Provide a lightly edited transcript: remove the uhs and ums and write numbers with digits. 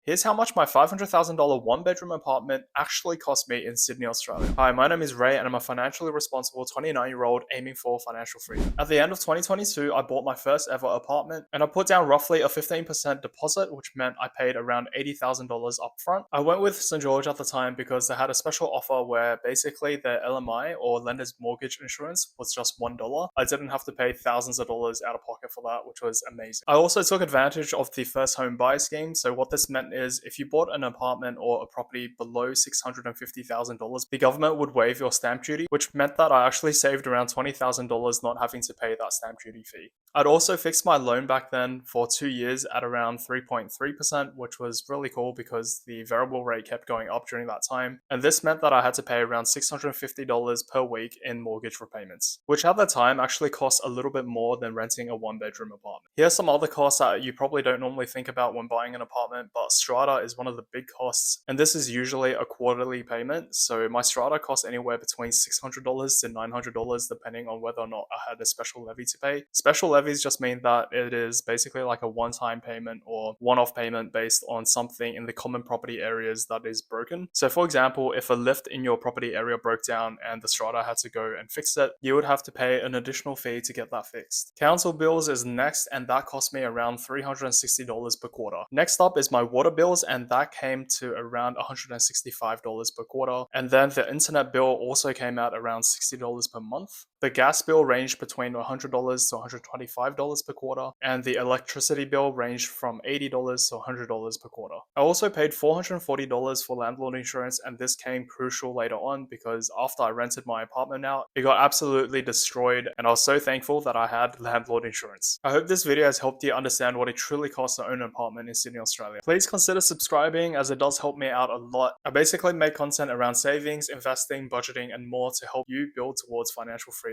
Here's how much my $500,000 one bedroom apartment actually cost me in Sydney, Australia. Hi, my name is Ray and I'm a financially responsible 29-year-old aiming for financial freedom. At the end of 2022, I bought my first ever apartment and I put down roughly a 15% deposit, which meant I paid around $80,000 upfront. I went with St. George at the time because they had a special offer where basically their LMI or lender's mortgage insurance was just $1. I didn't have to pay thousands of dollars out of pocket for that, which was amazing. I also took advantage of the first home buy scheme. So what this meant is if you bought an apartment or a property below $650,000, the government would waive your stamp duty, which meant that I actually saved around $20,000 not having to pay that stamp duty fee. I'd also fixed my loan back then for 2 years at around 3.3%, which was really cool because the variable rate kept going up during that time. And this meant that I had to pay around $650 per week in mortgage repayments, which at the time actually cost a little bit more than renting a one bedroom apartment. Here's some other costs that you probably don't normally think about when buying an apartment, but strata is one of the big costs. And this is usually a quarterly payment. So my strata cost anywhere between $600 to $900 depending on whether or not I had a special levy to pay. Special levies just mean that it is basically like a one-time payment or one-off payment based on something in the common property areas that is broken. So for example, if a lift in your property area broke down and the strata had to go and fix it, you would have to pay an additional fee to get that fixed. Council bills is next, and that cost me around $360 per quarter. Next up is my water bills, and that came to around $165 per quarter. And then the internet bill also came out around $60 per month. The gas bill ranged between $100 to $125 per quarter, and the electricity bill ranged from $80 to $100 per quarter. I also paid $440 for landlord insurance, and this came crucial later on because after I rented my apartment out, it got absolutely destroyed, and I was so thankful that I had landlord insurance. I hope this video has helped you understand what it truly costs to own an apartment in Sydney, Australia. Please consider subscribing as it does help me out a lot. I basically make content around savings, investing, budgeting, and more to help you build towards financial freedom.